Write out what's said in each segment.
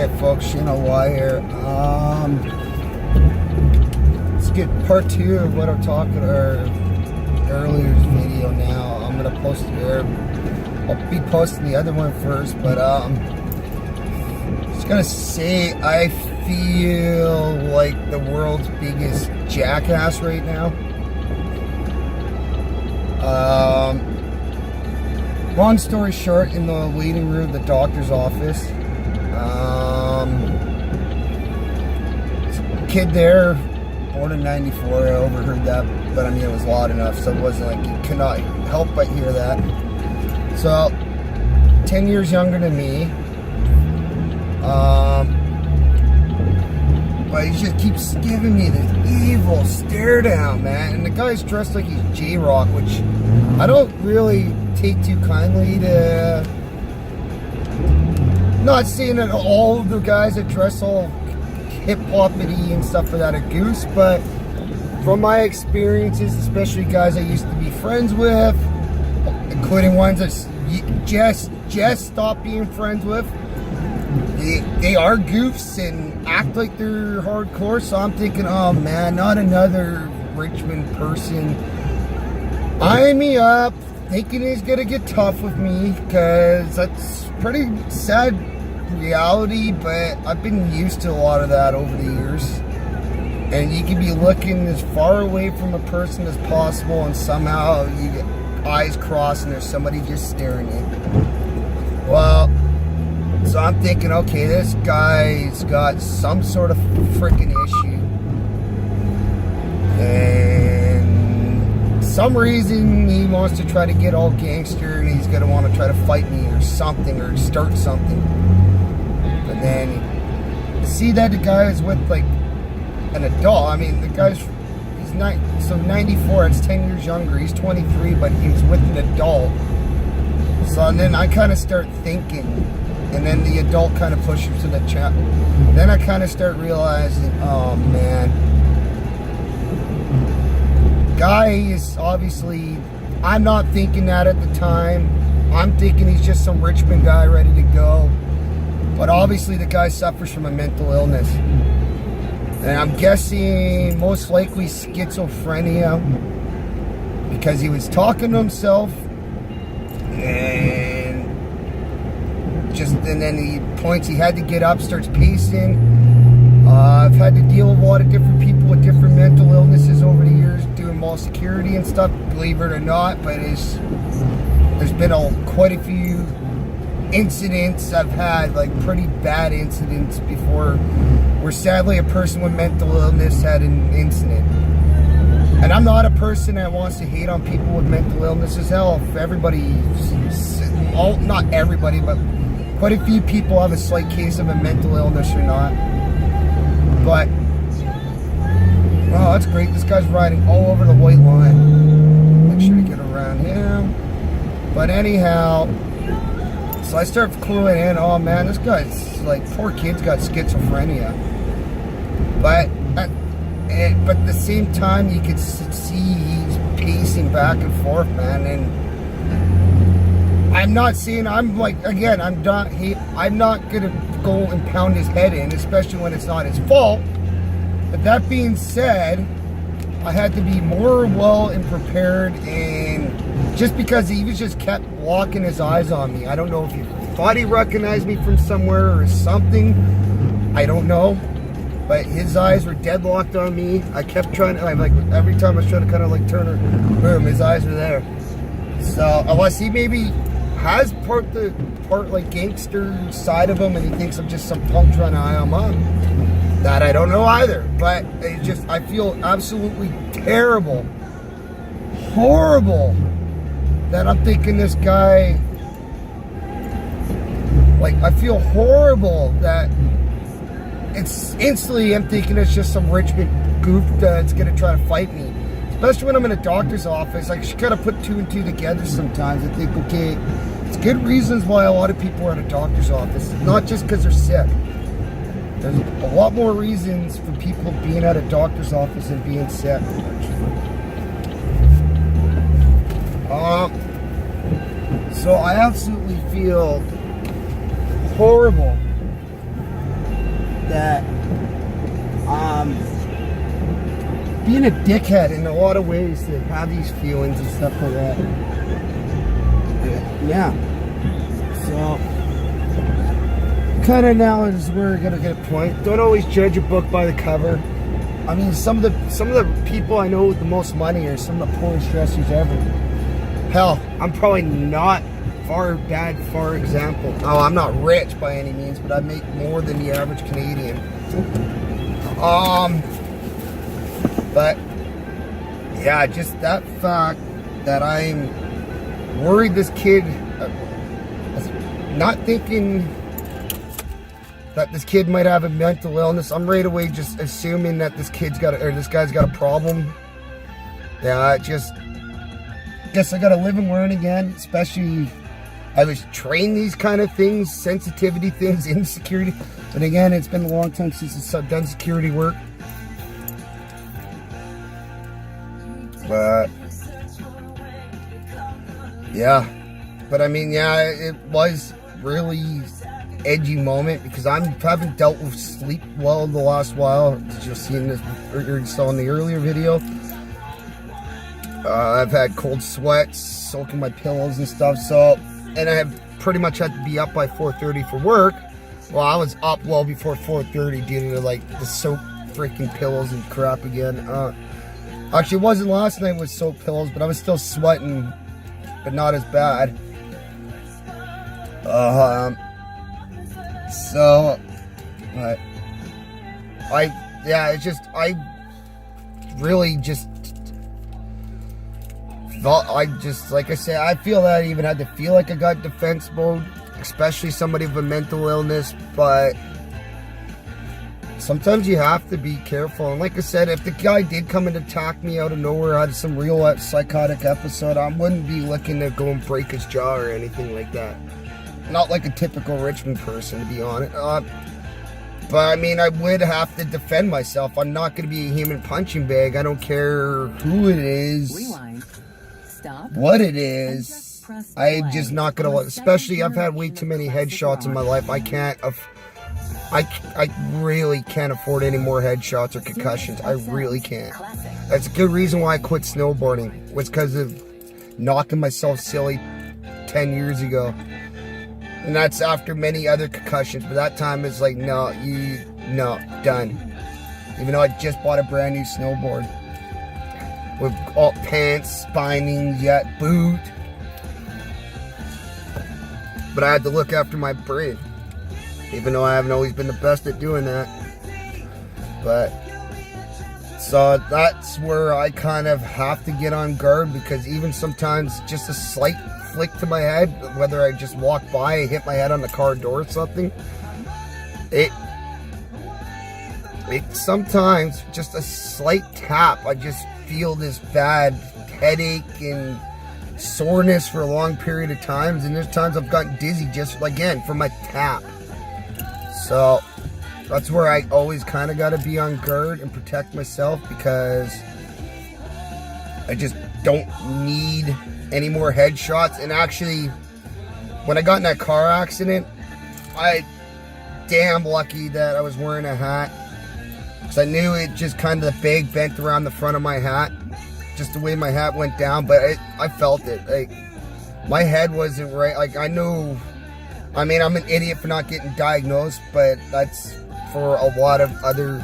Hey folks, here. Let's get part 2 of what I'm talking about earlier's video now. I'm gonna post here. I'll be posting the other one first, but just gonna say I feel like the world's biggest jackass right now. Long story short, in the waiting room of the doctor's office, kid there, born in '94, I overheard that, but I mean it was loud enough, so it wasn't like you cannot help but hear that. So, 10 years younger than me, but he just keeps giving me this evil stare down, man, and the guy's dressed like he's J-Rock, which I don't really take too kindly to. Not saying that all of the guys that dress all hip-hop-y and stuff like that are goose, but from my experiences, especially guys I used to be friends with, including ones that just stopped being friends with, they are goofs and act like they're hardcore. So I'm thinking, oh man, not another Richmond person eyeing me up, thinking he's gonna get tough with me, because that's pretty sad reality, but I've been used to a lot of that over the years. And you can be looking as far away from a person as possible, and somehow you get eyes crossed and there's somebody just staring at you. Well, so I'm thinking, okay, this guy's got some sort of freaking issue, and some reason he wants to try to get all gangster, and he's gonna want to try to fight me or something, or start something. But then you see that the guy is with like an adult. I mean, the guy's, he's 94, it's 10 years younger, he's 23, but he's with an adult. So and then I kind of start thinking, and then the adult kind of pushes to the chat. Then I kind of start realizing, oh man, guy is obviously, I'm not thinking that at the time. I'm thinking he's just some Richmond guy ready to go. But obviously the guy suffers from a mental illness. And I'm guessing most likely schizophrenia, because he was talking to himself, and then he points, he had to get up, starts pacing. I've had to deal with a lot of different people with different mental illnesses over the years, doing mall security and stuff, believe it or not, but there's been quite a few incidents I've had, like pretty bad incidents before, where sadly a person with mental illness had an incident. And I'm not a person that wants to hate on people with mental illnesses. Hell, if not everybody, but quite a few people have a slight case of a mental illness or not. But, oh, that's great. This guy's riding all over the white line. Make sure to get around him. But anyhow, so I start cluing in, oh man, this guy's like, poor kid's got schizophrenia. But at the same time, you could see he's pacing back and forth, man. And I'm not saying, I'm like, again, I'm not gonna go and pound his head in, especially when it's not his fault. But that being said, I had to be more well and prepared, and just because he was just kept locking his eyes on me. I don't know if he thought he recognized me from somewhere or something. I don't know. But his eyes were deadlocked on me. I kept trying to, like, every time I was trying to kind of like turn her, boom, his eyes were there. So unless he maybe has part like gangster side of him, and he thinks I'm just some punk trying to eye him up, that I don't know either. But it just, I feel absolutely terrible, horrible, that I'm thinking this guy, like, I feel horrible that it's instantly, I'm thinking it's just some Richmond goof that's gonna try to fight me. Especially when I'm in a doctor's office, I should kind of put 2 and 2 together sometimes and think, okay, it's good reasons why a lot of people are at a doctor's office, not just because they're sick. There's a lot more reasons for people being at a doctor's office and being sick. So I absolutely feel horrible that being a dickhead in a lot of ways to have these feelings and stuff like that. Yeah. So kind of now is where we're gonna get a point. Don't always judge a book by the cover. I mean, some of the people I know with the most money are some of the poorest dressers ever. Hell, I'm probably not far example. Oh, I'm not rich by any means, but I make more than the average Canadian. But yeah, just that fact that I'm worried this kid, not thinking that this kid might have a mental illness. I'm right away just assuming that this guy's got a problem. Yeah, I guess I gotta live and learn again, especially I was trained these kind of things, sensitivity things, insecurity. But again, it's been a long time since I've done security work. But yeah, but I mean, yeah, it was really edgy moment because I haven't dealt with sleep well the last while. You'll see in this, or you saw in the earlier video. I've had cold sweats soaking my pillows and stuff. So, and I have pretty much had to be up by 4:30 for work. Well, I was up well before 4:30 due to like the soaked freaking pillows and crap again. Actually, it wasn't last night with soaked pillows, but I was still sweating, but not as bad. So, but I really just felt, like I said, I feel that I even had to feel like I got defense mode, especially somebody with a mental illness, but sometimes you have to be careful. And like I said, if the guy did come and attack me out of nowhere, had some real psychotic episode, I wouldn't be looking to go and break his jaw or anything like that. Not like a typical Richmond person, to be honest. But I mean, I would have to defend myself. I'm not going to be a human punching bag. I don't care who it is, Rewind. Stop. what it is. I'm just not going to, especially I've had way too many headshots in my life. I really can't afford any more headshots or concussions. I really can't. That's a good reason why I quit snowboarding. Was because of knocking myself silly 10 years ago. And that's after many other concussions. But that time it's like, no, done. Even though I just bought a brand new snowboard. With all pants, spinings, boot. But I had to look after my brain. Even though I haven't always been the best at doing that. But, so that's where I kind of have to get on guard, because even sometimes just a slight flick to my head, whether I just walk by, I hit my head on the car door or something, it sometimes just a slight tap, I just feel this bad headache and soreness for a long period of times, and there's times I've gotten dizzy just again from my tap. So that's where I always kind of got to be on guard and protect myself, because I just don't need any more headshots. And actually, when I got in that car accident, I damn lucky that I was wearing a hat, because I knew it just kind of, the bag bent around the front of my hat, just the way my hat went down. But I felt it. Like, my head wasn't right. Like, I know, I mean, I'm an idiot for not getting diagnosed, but that's for a lot of other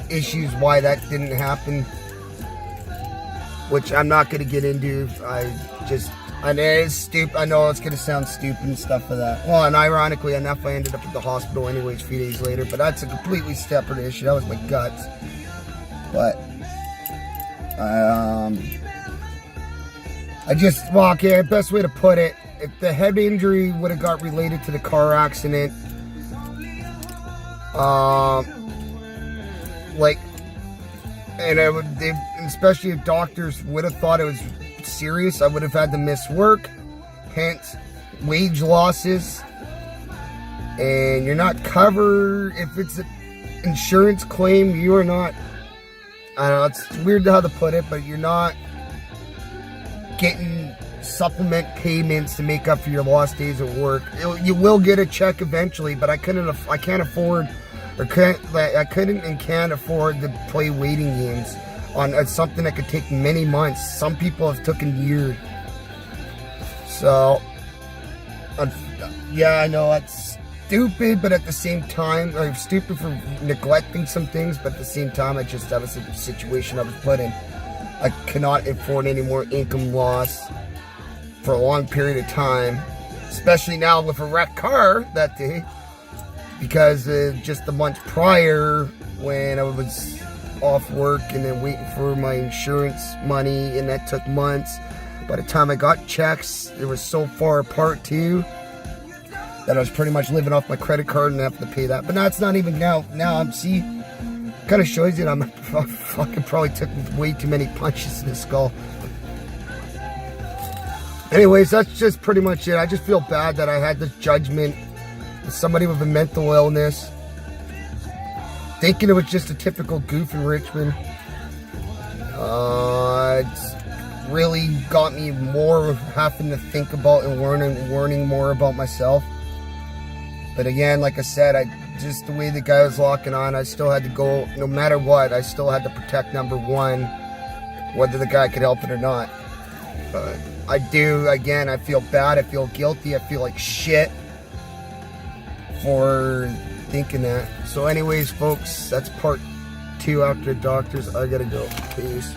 issues why that didn't happen, which I'm not going to get into. And it is stupid. I know it's going to sound stupid and stuff for that. Well, and ironically enough, I ended up at the hospital anyways a few days later, but that's a completely separate issue. That was my guts. But, okay, best way to put it, if the head injury would have got related to the car accident, especially if doctors would have thought it was serious, I would have had to miss work, hence wage losses, and you're not covered. If it's an insurance claim, you are not, I don't know, it's weird how to put it, but you're not getting supplement payments to make up for your lost days of work. You will get a check eventually, but I can't afford I couldn't and can't afford to play waiting games on something that could take many months. Some people have taken years. So, yeah, I know that's stupid, but at the same time, I'm stupid for neglecting some things, but at the same time, that was a situation I was put in. I cannot afford any more income loss for a long period of time, especially now with a wrecked car that day, because just the month prior when I was off work and then waiting for my insurance money, and that took months. By the time I got checks, it was so far apart too that I was pretty much living off my credit card and having to pay that. But now it's not even now. Now I'm kind of shows you that I fucking probably took way too many punches in the skull. Anyways, that's just pretty much it. I just feel bad that I had this judgment of somebody with a mental illness, thinking it was just a typical goof in Richmond. It's really got me more having to think about and learning more about myself. But again, like I said, just the way the guy was locking on, I still had to go, no matter what, I still had to protect number one, whether the guy could help it or not. But I feel bad, I feel guilty, I feel like shit for thinking that. So anyways, folks, that's part 2 after doctors. I gotta go. Peace.